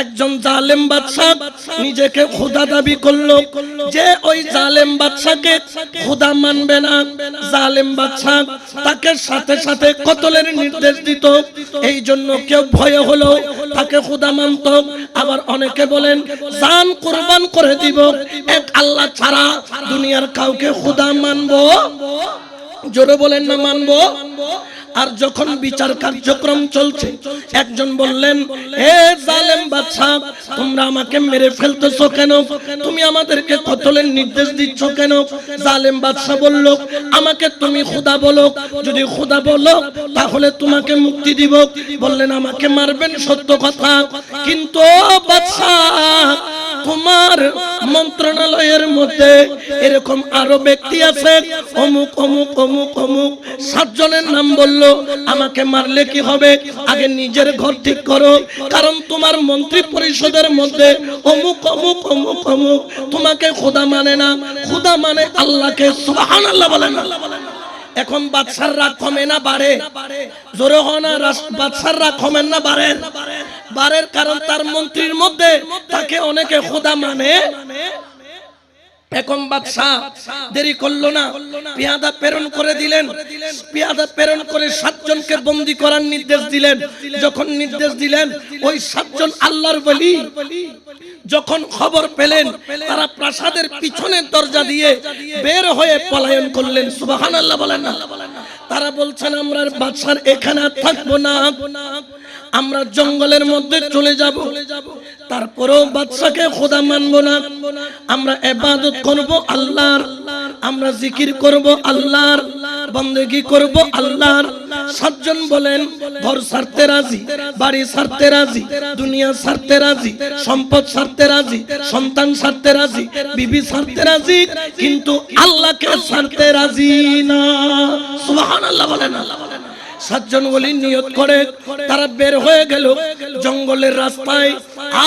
একজন জালেম বাদশা নিজেকে খোদা দাবি করলো, যে ওই জালেম বাদশাকে খোদা মানবে না, জালেম বাদশা তাকে সাথে সাথে কতলের নির্দেশ দিত। এই জন্য কেউ ভয় হলো তাকে খোদা মানত। আবার অনেকে বলেন জান কুরবান করে দিব, এক আল্লাহ ছাড়া দুনিয়ার কাউকে খোদা মানবো? জোরে বলেন না মানবো। আর যখন বিচার কার্যক্রম চলছে, একজন বললেন, এ জালেম বাদশা, তোমরা আমাকে মেরে ফেলতেছো কেন? তুমি আমাদেরকে কতলের নির্দেশ দিচ্ছ কেন? জালেম বাদশা বলল, আমাকে তুমি খোদা বলো, যদি খোদা বলো তাহলে তোমাকে মুক্তি দিব। বললেন আমাকে মারবেন সত্য কথা, কিন্তু বাদশা তোমার মন্ত্রণালয়ের মধ্যে এরকম আরো ব্যক্তি আছে, অমুক অমুক অমুক অমুক 7 জনের নাম বললো, আমাকে মারলে কি হবে? আগে নিজের ঘর ঠিক করো, কারণ তোমার মন্ত্রী পরিষদের মধ্যে অমুক অমুক অমুক অমুক তোমাকে খোদা মানে না, খোদা মানে আল্লাহকে। সুবহানাল্লাহ বলেন। এখন বাদশার রাগ কমে না বাড়ে? জোরে হনা, বাদশার রাগ কমে না বাড়ে? বাড়ের কারণ তার মন্ত্রীর মধ্যে তাকে অনেকে খোদা মানে। এখন বাদশা দেরি করলো না, পেয়াদা প্রেরণ করে দিলেন। পেয়াদা প্রেরণ করে 7 জনকে বন্দী করার নির্দেশ দিলেন। যখন নির্দেশ দিলেন, ওই 7 জন আল্লাহর ওলি যখন খবর পেলেন, তারা প্রাসাদের পিছনের দরজা দিয়ে বের হয়ে পলায়ন করলেন। সুবহানাল্লাহ বলেন না। তারা বলছেন আমরা বাদশার এখানে থাকবো না, আমরা জঙ্গলের মধ্যে চলে যাব। তারপরেও বাদশাকে খোদা মানবো না, আমরা ইবাদত করব আল্লাহর, আমরা জিকির করব আল্লাহর, বন্দেগী করব আল্লাহর। 7 জন বলেন ঘর ছাড়তে রাজি, বাড়ি ছাড়তে রাজি, দুনিয়া ছাড়তে রাজি, সম্পদ ছাড়তে রাজি, সন্তান ছাড়তে রাজি, বিবি ছাড়তে রাজি, কিন্তু আল্লাহকে ছাড়তে রাজি না। সুবহানাল্লাহ বলেন। 7 জন ওলি নিয়ত করে তারা বের হয়ে গেল জঙ্গলের রাস্তায়।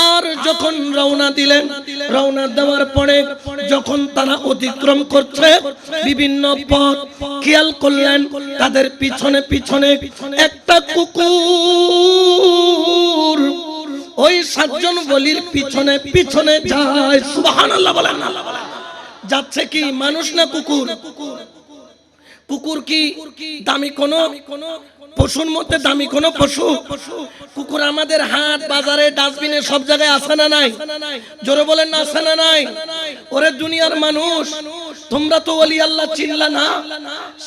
আর যখন রওনা দিলেন, রওনা দেওয়ার পরে যখন তারা অতিক্রম করছে বিভিন্ন পথ, খেয়াল করলেন তাদের পিছনে পিছনে একটা কুকুর ওই 7 জন ওলির পিছনে পিছনে যায়। সুবহানাল্লাহ বলেন। যাচ্ছে কি মানুষ না কুকুর? কুকুর কি দামি কোনো পশুর মধ্যে দামি কোনো পশু? কুকুর আমাদের হাট বাজারে ডাস্টবিনে সব জায়গায় আছে না নাই? জোরে বলেন না, আছে না নাই? ওরে দুনিয়ার মানুষ, তোমরা তো ওলি আল্লাহ চিনলা না।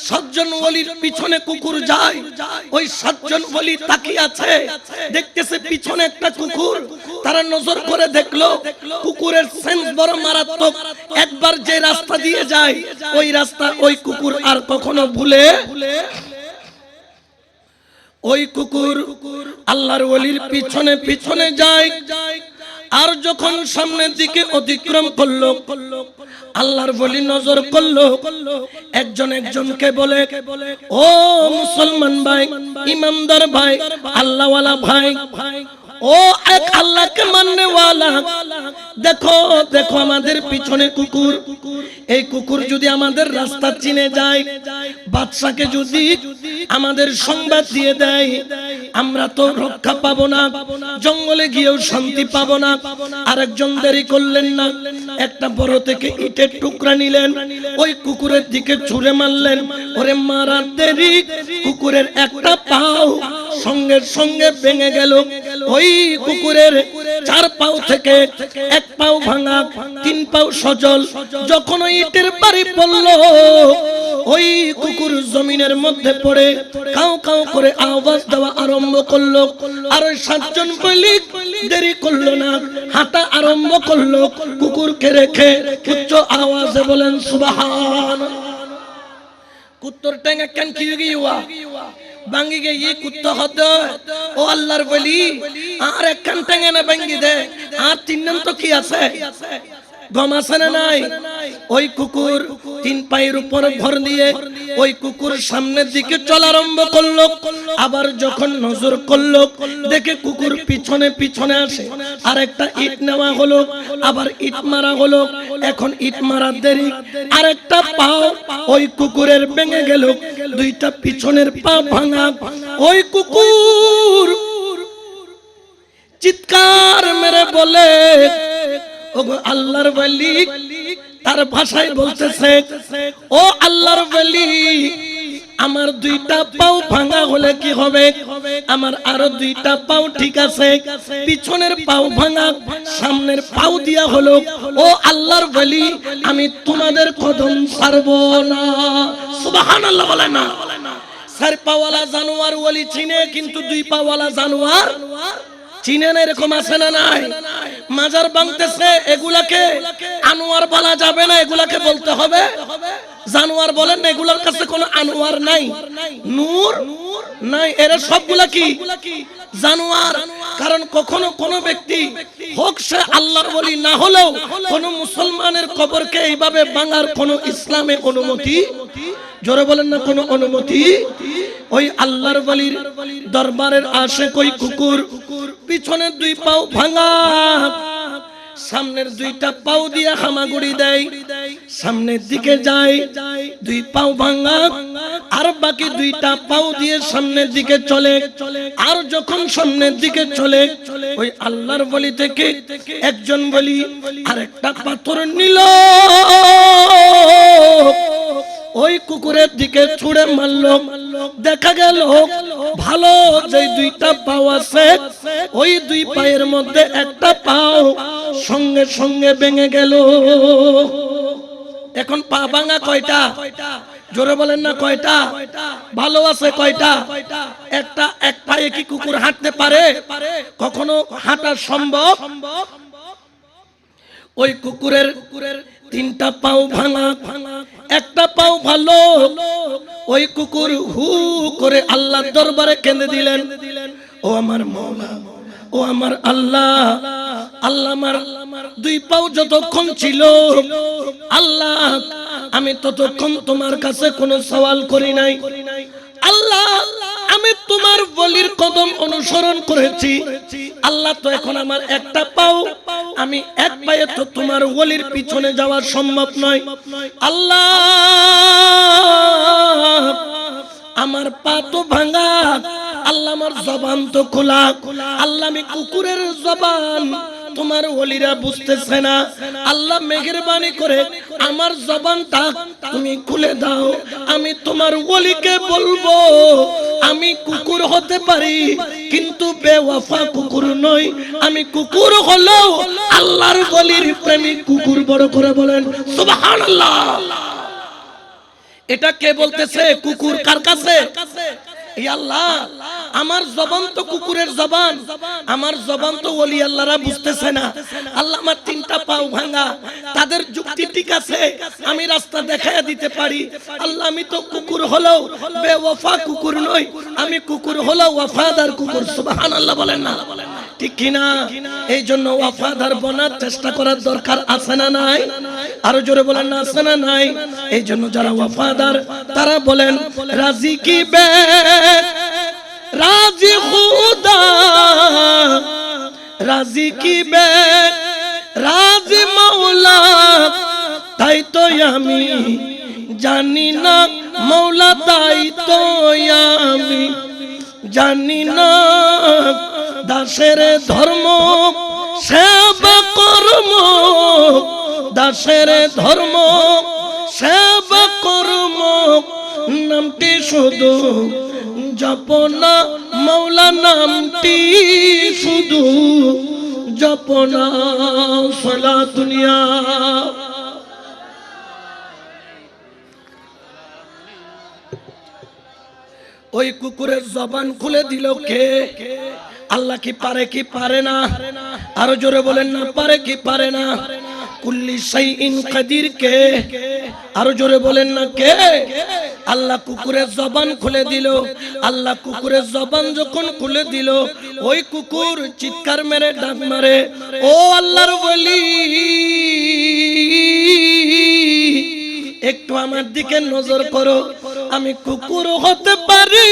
7 জন ওলির পিছনে কুকুর যায়, ওই 7 জন ওলি তাকিয়ে আছে, দেখতেছে পিছনে একটা কুকুর। তারা নজর করে দেখলো কুকুরের সেন্স বড় মারাত্মক, একবার যে রাস্তা দিয়ে যায় ওই রাস্তা ওই কুকুর আর কখনো ভুলে। ওই কুকুর আল্লাহর ওলির পিছনে পিছনে যায়। আর যখন সামনের দিকে অতিক্রম করলো, আল্লাহর ওলি নজর করলো, একজন একজনকে বলে, ও মুসলমান ভাই, ইমানদার ভাই, আল্লাহওয়ালা ভাই, ও এক আল্লাহকে মাননে ওয়ালা, দেখো দেখো আমাদের পিছনে কুকুর। এই কুকুর যদি আমাদের রাস্তা চিনে যায়, বাদশাকে যদি আমাদের সংবাদ দিয়ে দেয়, আমরা তো রক্ষা পাবো না, জঙ্গলে গিয়েও শান্তি পাবো না। আরেকজন দেরি করলেন না, একটা বড় থেকে ইটের টুকরা নিলেন, ওই কুকুরের দিকে ছুঁড়ে মারলেন। ওরে মারার দেরি, কুকুরের একটা পাও সঙ্গে সঙ্গে ভেঙে গেল। ওই কুকুরের 4 পাও থেকে 1 পাও ভাঙা, 3 পাও সজল। যখন ওই ইটের বাড়ি পড়লো, ওই কুকুর জমিনের মধ্যে পড়ে কাউ কাউ করে আওয়াজ দেওয়া আরম্ভ করলো। আর ওই 7 জন বলি দেরি করলো না, হাঁটা আরম্ভ করলো কুকুরকে রেখে। উচ্চ আওয়াজে বলেন সুবহানাল্লাহ। কুত্তর টেঙ্গা কেন কি গিয়া ভাঙ্গি গে ये कुत्ता হতো ও আল্লাহর বলি, আর একখান টেঙ্গা না ভাঙ্গি দে, আর 3 নাম তো কি আছে? গম আছে না নাই? ওই কুকুর 3 পায়ের উপর ভর দিয়ে ওই কুকুর সামনের দিকে চলা আরম্ভ করলো। আবার যখন নজর করলো, দেখে কুকুর পিছনে পিছনে আসে। আর একটা ইট নেওয়া হলো, আবার ইট মারা হলো। এখন ইট মারার দেরি, আর একটা পাও ওই কুকুরের ভেঙে গেল, 2টা পিছনের পা ভাঙা। ওই কুকুর চিৎকার মেরে বলে, ওগো আল্লাহর ওলি, তার ভাষায় বলতেছে, ও আল্লাহর ওলি, আমার দুইটা পাও ভাঙা হলে কি হবে? আমার আরো দুইটা পাও ঠিক আছে, পিছনের পাও ভাঙা, সামনের পাও দিয়া হলো। ও আল্লাহর ওলি, আমি তোমাদের কদম ছাড়বো না। সুবহানাল্লাহ বলে না। চার পাওয়ালা জানোয়ার ওলি চিনে, কিন্তু দুই পাওয়ালা জানোয়ার চিনে না, এরকম আছে না নাই? মাজার ভাঙতেছে, এগুলাকে আনোয়ার বলা যাবে না, এগুলাকে বলতে হবে জানোয়ার। বলেন না, এগুলার কাছে কোনো আনোয়ার নাই, নূর নাই, এরা সবগুলা কি জানোয়ার। কারণ কখনো কোন ব্যক্তি হোক সে আল্লাহর ওলি না হলেও কোন মুসলমানের কবরকে এইভাবে ভাঙার কোন ইসলামে অনুমতি, জোরে বলেন না, কোন অনুমতি। ওই আল্লাহর ওলির দরবারের আশিক ওই কুকুর পিছনের দুই পাও ভাঙা, সামনের দুইটা পাও দিয়ে হামাগুড়ি দেয়, সামনের দিকে যায়, দুই পাও ভাঙা, আর বাকি দুইটা পাও দিয়ে সামনের দিকে চলে। আর যখন সামনের দিকে চলে, ওই আল্লাহর ওলি থেকে একজন ওলি আরেকটা পাথর নিল, ওই কুকুরের দিকে ছুঁড়ে মারলো। দেখা গেল ভালো যে দুইটা পাও আছে, ওই দুই পায়ের মধ্যে একটা পাও সঙ্গে সঙ্গে ভেঙে গেল। এখন পা ভাঙা কয়টা? জোরে বলেন না, কয়টা? ভালো আছে কয়টা? একটা। এক পায়ে কি কুকুর হাঁটতে পারে? কখনো হাঁটা সম্ভব? ওই কুকুরের তিনটা পাও ভাঙা, একটা পাও ভালো। ওই কুকুর হু করে আল্লাহর দরবারে কেঁদে দিলেন, ও আমার মওলা, ও আমার আল্লাহ, আল্লাহ আমার দুই পাও যতক্ষণ ছিল আল্লাহ, আমি ততক্ষণ তোমার কাছে কোনো সওয়াল করি নাই। আল্লাহ, আমি তোমার ওলির কদম অনুসরণ করেছি। আল্লাহ, তো এখন আমার একটা পাও, আমি এক পায়ে তো তোমার ওলির পিছনে যাওয়া সম্ভব নয়। আল্লাহ, আমার পা তো ভাঙা, আল্লাহ আমার জবান তো খোলা। আল্লাহ, আমি কুকুরের জবান তোমার ওলিরা বুঝতেছে না। আল্লাহ, মেহেরবানি করে আমার জবানটা তুমি খুলে দাও, আমি তোমার ওলিকে বলবো আমি কুকুর হতে পারি, কিন্তু বেওয়াফা কুকুর নই। আমি কুকুর হলেও আল্লাহর ওলির প্রেমিক কুকুর। বড় করে বলেন সুবহানাল্লাহ। এটা কে বলতেছে? কুকুর। কার কাছে? আল্লাহ, আমার জবান তো কুকুরের জবান, আমার জবান তো ওলি আল্লাহরা বুঝতেছে না। আল্লাহ, আমার তিনটা পাও ভাঙা, তাদের যুক্তি ঠিক আছে, আমি রাস্তা দেখাইয়া দিতে পারি। আল্লাহ, আমি তো কুকুর হলেও বেওয়াফা কুকুর নই, আমি কুকুর হলেও ওয়াফাদার কুকুর। সুবহানাল্লাহ বলেন না, ঠিক কিনা? এই জন্য ওয়াফাদার বনার চেষ্টা করার দরকার আছে না নাই? আরো জোরে বলেন না, আছে না নাই? এই জন্য যারা ওয়াফাদার তারা বলেন, রাজি কি বে রাজি খুদা, রাজি কি বে রাজি মাওলা, তাই তো আমি জানি না মাওলা, তাই তো আমি জানি না দাসের ধর্ম সেবা কর্ম, দাসের ধর্ম সেবা কর্ম, নামটি শুধু জপনা, মাওলা নামটি শুধু জপনা। সালাতুনিয়া ওই কুকুরের জবান খুলে দিল কে? আল্লাহ। কি পারে কি পারে না? আরো জোরে বলেন না, পারে কি পারে না? কুল্লি শাইইন কাদির কে? আরো জোরে বলেন না, কে? আল্লাহ কুকুরের জবান খুলে দিল। আল্লাহ কুকুরের জবান যখন খুলে দিল, ওই কুকুর চিৎকার মেরে ডাক মারে, ও আল্লাহর ওলি, একটু আমার দিকে নজর করো, আমি কুকুর হতে পারি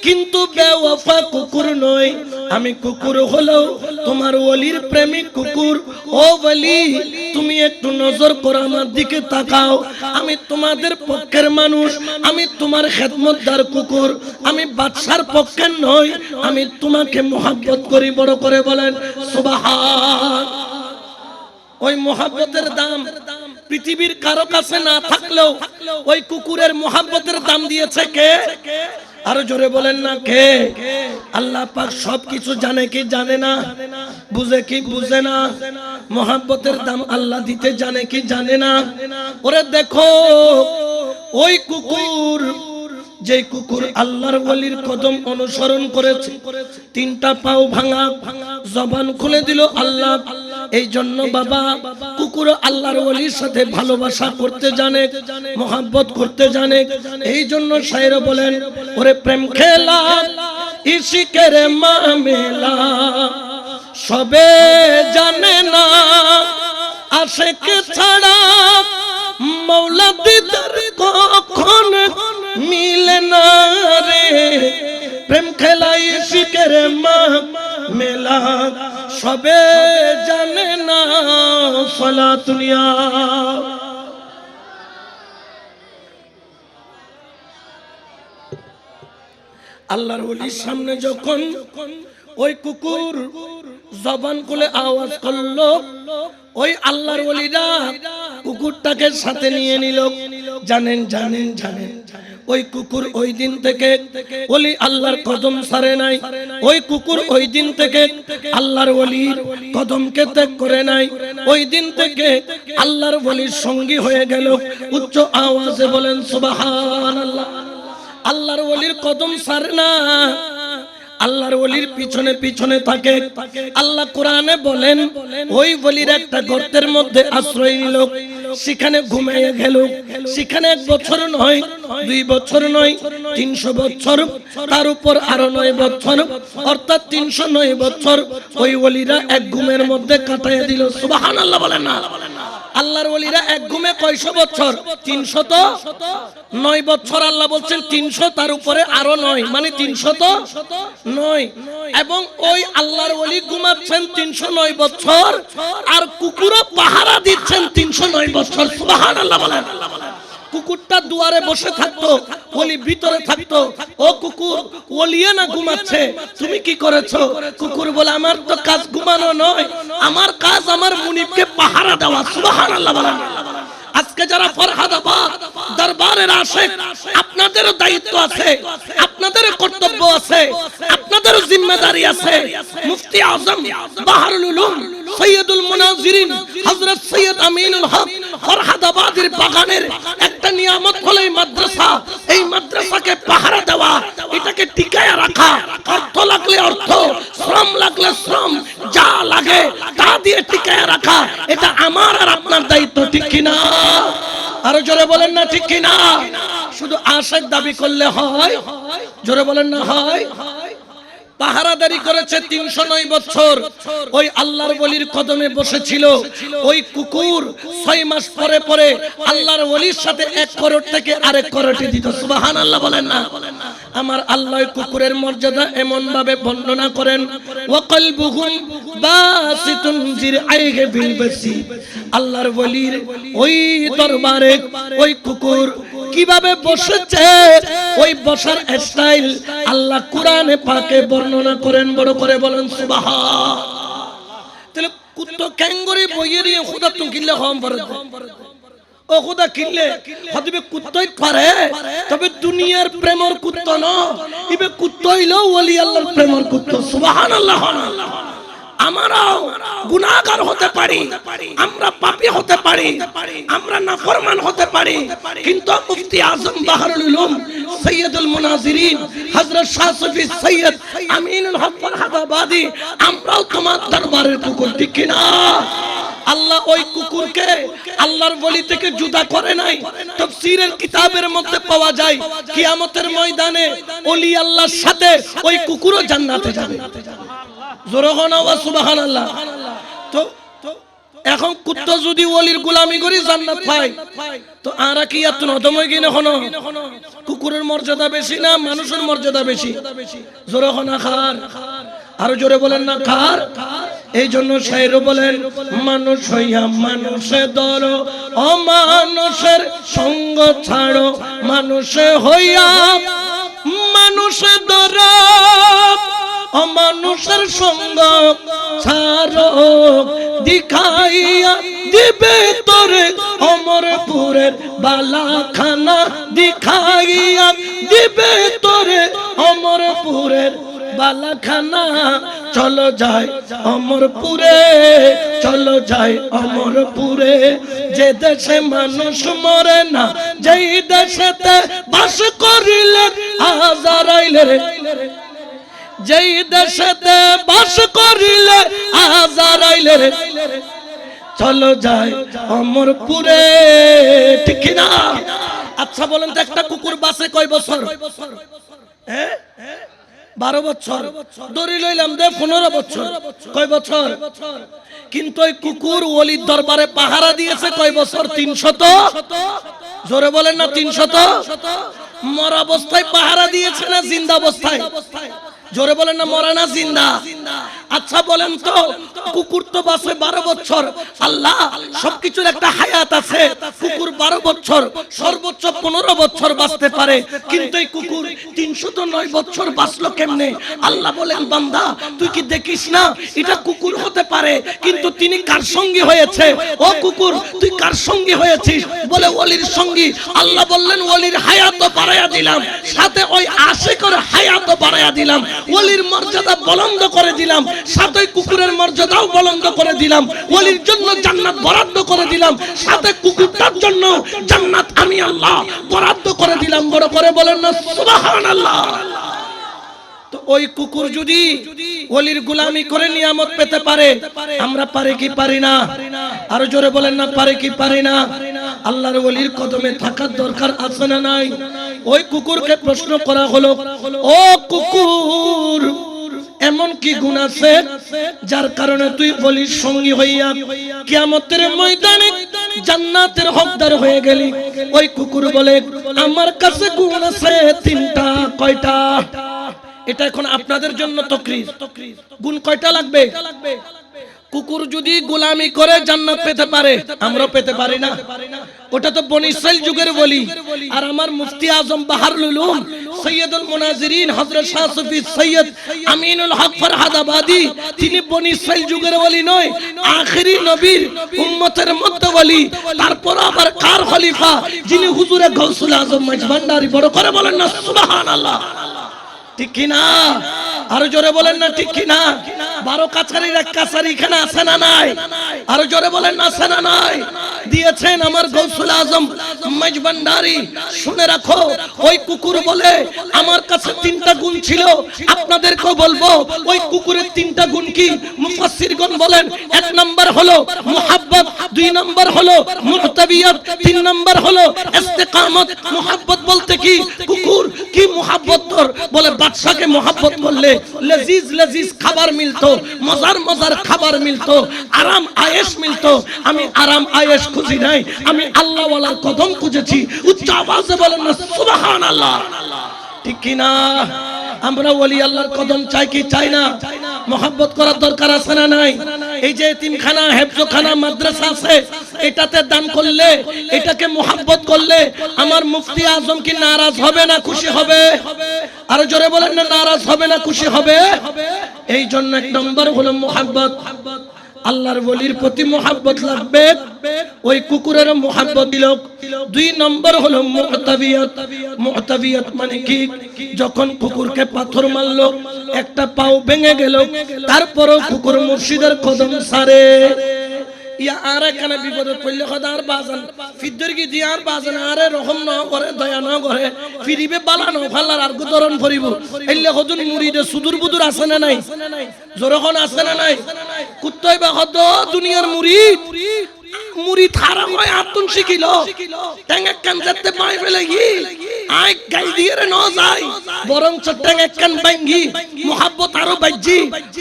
কিন্তু বেওয়াফা কুকুর নই। আমি কুকুর হলেও তোমার ওলির প্রেমিক কুকুর। ও ওলি, তুমি একটু নজর করো আমার দিকে তাকাও। আমি তোমাদের পক্ষের মানুষ, আমি তোমার খেদমতদার কুকুর, আমি বাদশার পক্ষের নই, আমি তোমাকে মোহাব্বত করি। বড় করে বলেন সুবহান। ওই মোহাব্বতের দাম পৃথিবীর কারো কাছে না থাকলেও ওই কুকুরের মোহাব্বতের দাম দিয়েছে কে? আরো জোরে বলেন না কে? আল্লাহ পাক সবকিছু জানে কি জানে না? বুঝে কি বুঝে না? মোহাব্বতের দাম আল্লাহ দিতে জানে কি জানে না? ওরে দেখো, ওই কুকুর, যে কুকুর আল্লাহর ওলির কদম অনুসরণ করেছে, তিনটা পাও ভাঙা, জবান খুলে দিল আল্লাহ। এই জন্য বাবা, কুকুর আল্লাহর ওলির সাথে ভালোবাসা করতে জানে, মোহাব্বত করতে জানে। এই জন্য শায়ের বলেন, ওরে প্রেম খেলা ইশিকের মামেলা, সবে জানে না আশিক ছাড়া মৌলা দিদার কখন মিলে না রে। প্রেম খেলা ইশিকের মামেলা, সবে জানে না। সালাতুনিয়া আল্লাহর ওলির সামনে যখন ওই কুকুর জবান খুলে আওয়াজ করলো, ওই আল্লাহর ওলিরা কুকুরটাকে সাথে নিয়ে নিল। জানেন জানেন জানেন, ওই কুকুর ওই দিন থেকে ওলি আল্লাহর কদম ছাড়ে নাই। ওই কুকুর ওই দিন থেকে আল্লাহর ওলির কদমকে ত্যাগ করে নাই। ওই দিন থেকে আল্লাহর ওলির সঙ্গী হয়ে গেল। উচ্চ আওয়াজে বলেন সুবহানাল্লাহ। আল্লাহর ওলির কদম ছাড়ে না, আল্লাহর ওলির পিছনে পিছনে থাকে। আল্লাহ কোরআনে বলেন, ওই ওলির একটা গর্তের মধ্যে আশ্রয় নিল, সেখানে ঘুমিয়ে গেল। সেখানে 1 বছর নয়, 2 বছর নয়, 300 বছর, তার উপর আরো 9 বছর, অর্থাৎ 309 বছর ওই ওলিরা এক ঘুমের মধ্যে কাটাইয়া দিল। সুবহানাল্লাহ বলেন না? আল্লাহর ওলিরা এক ঘুমে কয়শো বছর? 309 বছর। আল্লাহ বলছেন 300, তার উপরে আরো 9, মানে 309। এবং ওই আল্লাহর ওলি ঘুমাচ্ছেন 309 বছর, আর কুকুরও পাহারা দিচ্ছেন 309 বছর। সুবহানাল্লাহ বলেন। কুকুরটা দুয়ারে বসে থাকতো, ওলি ভিতরে থাকতো। ও কুকুর, ওলিয়ে না ঘুমাচ্ছে, তুমি কি করেছো? কুকুর বলে, আমার তো কাজ ঘুমানো নয়, আমার কাজ আমার মুনিবকে পাহারা দেওয়া। সুবহানাল্লাহ বলেন। আজকে যারা ফরহাদাবাদ দরবারের আশিক, আপনাদেরও দায়িত্ব আছে, আপনাদেরও কর্তব্য আছে, আপনাদেরও জিম্মেদারি আছে। মুফতি আজম বাহরুল উলুম সৈয়দুল মুনাজিরিন হযরত সৈয়দ আমিনুল হক ফরহাদাবাদের বাগানের একটা নিয়ামত হলো এই মাদ্রাসা। এই মাদ্রাসাকে পাহারা দেওয়া, এটাকে টিকায়া রাখা, অর্থ লাগলে অর্থ, শ্রম লাগলে শ্রম, যা লাগে তা দিয়ে টিকায়া রাখা, এটা আমার আর আপনার দায়িত্ব। ঠিক কিনা? আরো জোরে বলেন না ঠিক কিনা? শুধু আশিক দাবি করলে হয়? জোরে বলেন না হয়? পাহারাদারি করেছে 309 বছর, ওই আল্লাহর ওলির কদমে বসেছিল। ওই কুকুর 6 মাস পরে পরে আল্লাহর ওলির সাথে 1 করোড় থেকে আরেক করোড়ে দিত। সুবহানাল্লাহ বলেন না? আমার আল্লাহ কুকুরের মর্যাদা এমন ভাবে বর্ণনা করেন, ওয়া কলবুহুম বাসিতুন জিরআইহি বিল বাসি। আল্লাহর ওলির ওই দরবারে ওই কুকুর কিভাবে বসেছে, ওই বসার স্টাইল আল্লাহ কোরআনে পাকে বর্ণনা করেন। বড় করে বলেন সুবহান। তাহলে কুত্তো ক্যাঙ্গরি বইয়ের খুদা তুমি কিনলে হম পারে, ও খুদা কিনলে হদিবে কুত্তই পারে, তবে দুনিয়ার প্রেমর কুত্ত ন, ইবে কুত্ত হইলো ওলি আল্লাহর প্রেমর কুত্ত। সুবহানাল্লাহ। আমরাও গুনাহগার হতে পারি, আমরা পাপী হতে পারি, আমরা নাফরমান হতে পারি, কিন্তু মুফতি আজম বাহরুল উলুম সৈয়দুল মুনাজিরিন হযরত শাহ সুফি সৈয়দ আমিনুল হক ফরহাদাবাদী, আমরাও তোমার দরবারের কুকুর। ঠিক কিনা? আল্লাহ ওই কুকুরকে আল্লাহর ওলি থেকে জুদা করে নাই। তাফসীরের কিতাবের মধ্যে পাওয়া যায়, কিয়ামতের ময়দানে ওলি আল্লাহর সাথে ওই কুকুরও জান্নাতে যাবে। সুবহানাল্লাহ। তো এখন কুত্তা যদি ওলির গোলামি করে জান্নাত পায়, তো আরা কি এত নদম হয়ে গিয়ে এখনো? কুকুরের মর্যাদা বেশি না মানুষের মর্যাদা বেশি? জোরে হনা খার। আরো জোরে বলেন না কার? এই জন্য শায়ের বলেন, মানুষ হইয়া মানুষে ধরো, অমানুষের সঙ্গ ছাড়ো, মানুষে হইয়া মানুষে ধরো, অমানুষের সঙ্গ ছাড়ো, দিখাইয়া দিবে তোরে অমরপুরের বালাখানা, দিখাইয়া দিবে তোরে অমরপুরের বালাখানা। চলো যাই অমরপুরে, চলো যাই অমরপুরে, যে দেশে মানুষ মরে না, যেই দেশেতে বাস করিলে আজারাইলে রে, যেই দেশেতে বাস করিলে আজারাইলে রে, চলো যাই অমরপুরে। ঠিক না? আচ্ছা বলেন তো, একটা কুকুর বাসে কয় বছর? 12 বছর। ধরে লইলাম দে 15 বছর। কয় বছর? কিন্তু ওই কুকুর ওলির দরবারে পাহারা দিয়েছে কয় বছর? 300। জোরে বলেন না 300। মরা অবস্থায় পাহারা দিয়েছে না জিন্দা অবস্থায়? জোরে বলেন না মরা না জিন্দা? আচ্ছা বলেন তো, কুকুর তো বাঁচে 12 বছর। আল্লাহ সবকিছুর একটা হায়াত আছে। কুকুর 12 বছর, সর্বোচ্চ 15 বছর বাঁচতে পারে, কিন্তু এই কুকুর 309 বছর বাঁচলো কেমনে? আল্লাহ বলেন, বান্দা তুই কি দেখিস না এটা কুকুর হতে পারে, কিন্তু তিনি কার সঙ্গী হয়েছে? ও কুকুর তুই কার সঙ্গী হয়েছিস? বলে ওলির সঙ্গী। আল্লাহ বললেন, ওলির হায়াতও বাড়াইয়া দিলাম, সাথে ওই আশিকের হায়াতও বাড়াইয়া দিলাম, ওলির মর্যাদা বুলন্দ করে দিলাম, সাথে কুকুরের মর্যাদাও বুলন্দ করে দিলাম, ওলির জন্য জান্নাত বরাদ্দ করে দিলাম, সাথে কুকুরটার জন্য জান্নাত আমি আল্লাহ বরাদ্দ করে দিলাম। বড় করে বলেন না সুবহানাল্লাহ। তো ওই কুকুর যদি ওলির গোলামি করে নিয়ামত পেতে পারে, আমরা পারি কি পারি না? আরো জোরে বলেন না পারি কি পারি না? আল্লাহর ওলির কদমে থাকার দরকার আছে না নাই? ওই কুকুরকে প্রশ্ন করা হলো, ও কুকুর এমন কি গুণ আছে যার কারণে তুই ওলির সঙ্গী হইয়া কিয়ামতের ময়দানে জান্নাতের হকদার হয়ে গেলি? ওই কুকুর বলে, আমার কাছে গুণ আছে 3টা। কয়টা? এটা এখন আপনাদের জন্য তকরির। গুণ কয়টা লাগবে? কুকুর যদি গোলামি করে জান্নাত পেতে পারে, আমরা পেতে পারি না? ওটা তো বনি ইসরাইল যুগের বলি। আর আমার মুফতি আজম বাহারুল উলুম সৈয়দুল মুনাজিরিন হযরত শাহ সুফি সৈয়দ আমিনুল হক ফরহাদাবাদী, তিনি বনি ইসরাইল যুগের ওলি নয়, আখেরি নবীর উম্মতের মধ্যে ওলি। তারপর আবার কার খলিফা? যিনি হুজুরে গাউসুল আজম মাইজভান্ডারী। বড় করে বলেন না সুবহানাল্লাহ। ঠিক কি না? আরো জোরে বলেন না ঠিক কি না? 12 কাছারির এক কাছারি এখানে আছে না নাই? আরো জোরে বলেন না আছে না নাই? দিয়েছেন আমার গাউসুল আজম মাইজভান্ডারী। শুনে রাখো, ওই কুকুর বলে আমার কাছে 3টা গুণ ছিল, আপনাদেরকেও বলবো ওই কুকুরের 3টা গুণ কি? মুফাসসিরগণ বলেন, 1 নাম্বার হলো মুহাব্বত, 2 নাম্বার হলো মুহতাবিয়াত, 3 নাম্বার হলো ইস্তেকামত। মুহাব্বত বলতে কি? কুকুর কি মুহাব্বত তোর? বলে বাদশাকে মুহাব্বত করলে লজিজ লজিজ খাবার মিলতো, মজার মজার খাবার মিলতো, আরাম আয়েশ মিলতো। আমি আরাম আয়েশ খুঁজি নাই, আমি আল্লাহ ওয়ালার কদম খুঁজেছি। উচ্চ আওয়াজে বলেন না সুবহানাল্লাহ। ঠিক কি না? আমরা ওলি আল্লাহর কদম চাই কি চাই না? মুহাব্বত করার দরকার আছে না নাই? এই যে এতিমখানা, হেফজখানা, মাদ্রাসা আছে, এটাতে দান করলে, এটাকে মুহাব্বত করলে আমার মুফতি আজম কি নারাজ হবে না খুশি হবে? আরো জোরে বলেন না নারাজ হবে না খুশি হবে? এই জন্য 1 নম্বর হলো মুহাব্বত। আল্লাহর ওলির প্রতি মুহাব্বত লাগবে, ওই কুকুরের মুহাব্বত দিল। 2 নম্বর হলো মুহতাবিয়াত। মুহতাবিয়াত মানে কি? যখন কুকুরকে পাথর মারলো, একটা পাও ভেঙে গেল, তারপরও কুকুর মুর্শিদের কদম ছাড়ে। ইয়া আরে কানে বিপদে পড়লে খদার বাজান ফিদ্দর কি দিয়ার বাজান আরে রহম ন করে, দয়া ন করে, ফিরিবে বালানো ফাল্লার আর গুদরন ফরিব। এলে হদুন মুরিদে সুদূর বুদুর আছে না নাই? জোরখন আছে না নাই? কুত্তই বা হদ দুনিয়ার মুরিদ মুরিদ হারা হয় আতুন শিখিল, ট্যাঙ্গা কান যেতে পাই ফেলে কি আয় গাই দিয়ে রে ন যায় বরং চট্টাং একখান বাঙ্গি মোহাব্বত আরো বাইজি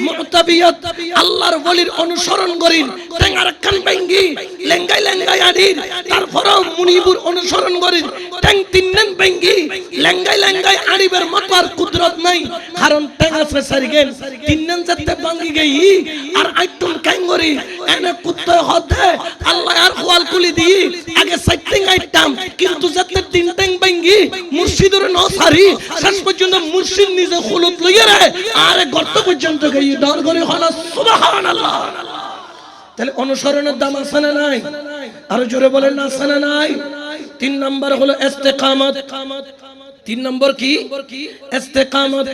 মুতাবিয়াত আল্লাহর ওলির অনুসরণ করিন ট্যাং আরেকখান বাঙ্গি লেঙ্গাই লেঙ্গাই আডির তারপরেও মুনিবুর অনুসরণ করিন ট্যাং তিনজন বাঙ্গি লেঙ্গাই লেঙ্গাই আডিবের মতো আর কুদরত নাই কারণ ট্যাং আছে সারিগেন তিনজন যাতে বাঙ্গি গই আর আইটুম ক্যাঙ্গরি এনে কুত্তে হদে আল্লাহ আর খোয়াল কুলি দি আগে সাইটিং আইটাম কিন্তু যাতে তিন ট্যাং বাঙ্গি মুর্শিদের ন সারি শেষ পর্যন্ত মুর্শিদ নিজে খুলত লইয়া রে আরে গর্ত পর্যন্ত গই ডর করে হলো সুবহানাল্লাহ তাহলে অনুসরণের দাম আছে না নাই আরো জোরে বলেন না আছে না নাই তিন নাম্বার হলো ইস্তেকামত তিন নম্বর কি ইস্তেকামত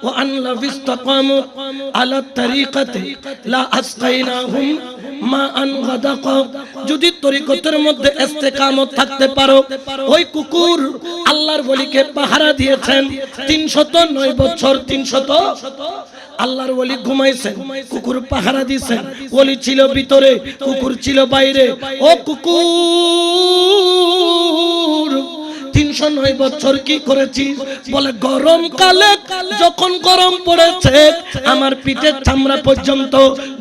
ওয়া আন লা ইস্তাকামু আলা তরিকাতি লা আসকাইনাহুম মা আন গাদাকা যদি তরিকতের মধ্যে ইস্তেকামত থাকতে পারো ওই কুকুর আল্লাহর ওলিকে পাহারা দিয়েছেন 309 বছর 300 আল্লাহর ওলি ঘুমাইছেন কুকুর পাহারা দিয়েছেন ওলি ছিল ভিতরে কুকুর ছিল বাইরে ও কুকুর 309 বছর কি করেছিস বলে গরমকালে যখন গরম পড়েছে আমার পিঠের চামড়া পর্যন্ত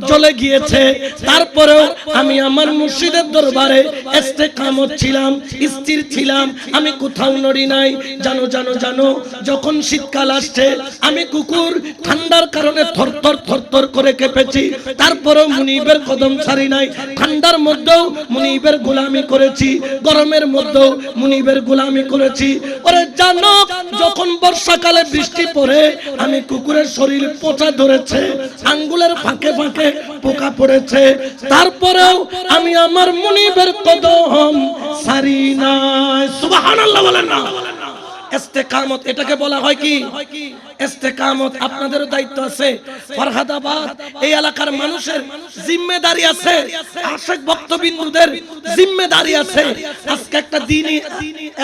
জ্বলে গিয়েছে তারপরেও আমি আমার মুর্শিদের দরবারে ইস্তেকামত ছিলাম স্থির ছিলাম আমি কোথাও নড়ি নাই জানো জানো জানো যখন শীতকাল আসছে আমি কুকুর ঠান্ডার কারণে থরথর থরথর করে কেঁপেছি তারপরেও মুনিবের কদম ছাড়ি নাই ঠান্ডার মধ্যেও মুনিবের গোলামি করেছি গরমের মধ্যেও মুনিবের গোলামি করেছি ওরে জানো যখন বর্ষাকালে বৃষ্টি পড়ে আমি কুকুরের শরীর পচা ধরেছে আঙ্গুলের ফাঁকে ফাঁকে পোকা পড়েছে তারপরেও আমি আমার মুনিবের কদম ছাড়ি নাই সুবহানাল্লাহ বলেন না ইস্তেকামত এটাকে বলা হয় কি ইস্তেকামত আপনাদের দায়িত্ব আছে ফরহাদাবাদ এই এলাকার মানুষের জিম্মেদারি আছে আশিক ভক্তবিন্দুদের জিম্মেদারি আছে আজকে একটা দ্বীনি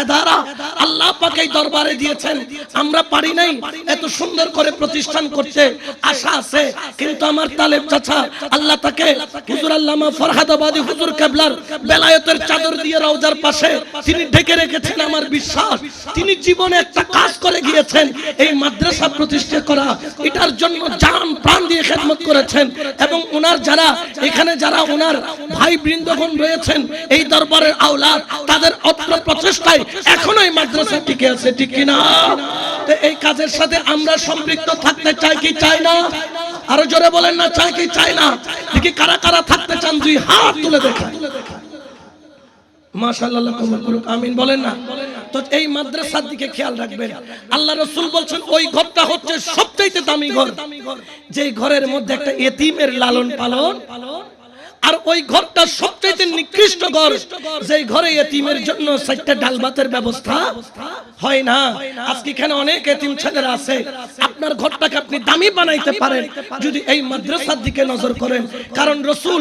এদারা আল্লাহ পাক এই দরবারে দিয়েছেন আমরা পারি নাই এত সুন্দর করে প্রতিষ্ঠান করতে আশা আছে কিন্তু আমার তালেব চাচা আল্লাহ তাকে হুজুর আল্লামা ফরহাদাবাদী হুজুর কেবলার বেলায়েতের চাদর দিয়ে রওজার পাশে তিনি ঢেকে রেখেছেন আমার বিশ্বাস তিনি জীবনে একটা কাজ করে গিয়েছেন এই মাদ্রাসা প্রতিষ্ঠা করা এটার জন্য জান প্রাণ দিয়ে খেদমত করেছেন এবং ওনার যারা এখানে যারা ওনার ভাই বৃন্দগণ রয়েছেন এই দরবারের আওলাদ তাদের অত্র প্রচেষ্টায় এখনো এই মাদ্রাসা টিকে আছে ঠিক কি না তো এই কাজের সাথে আমরা সম্পৃক্ত থাকতে চাই কি চাই না আরো জোরে বলেন না চাই কি চাই না দেখি কারা কারা থাকতে চান দুই হাত তুলে দেখান মাশাআল্লাহ কবুল করুক আমিন বলেন না তো এই মাদ্রাসার দিকে খেয়াল রাখবেন আল্লাহ রাসূল বলেন ওই ঘরটা হচ্ছে সবচেয়ে দামি ঘর যেই ঘরের মধ্যে একটা এতিমের লালন পালন আর ওই ঘরটা সবচেয়ে নিকৃষ্ট ঘর যেই ঘরে এতিমের জন্য চারটা ডাল ভাতের ব্যবস্থা হয় না আজকে এখানে অনেক এতিম ছেলেরা আছে আপনার ঘরটাকে আপনি দামি বানাইতে পারেন যদি এই মাদ্রাসার দিকে নজর করেন কারণ রাসূল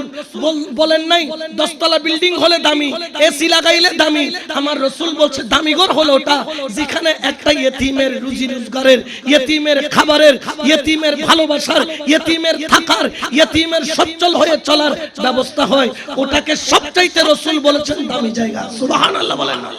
বলেন নাই 10 তলা বিল্ডিং হলে দামি এসি লাগাইলে দামি আমার রাসূল বলছে দামি ঘর হলো ওটা যেখানে একটা এতিমের রুজি রোজগারের এতিমের খাবারের এতিমের ভালোবাসার এতিমের থাকার এতিমের সচ্ছল হয়ে চলার ব্যবস্থা হয় ওটাকে সবচাইতে রাসূল বলেছেন দামি জায়গা সুবহানাল্লাহ বলেন না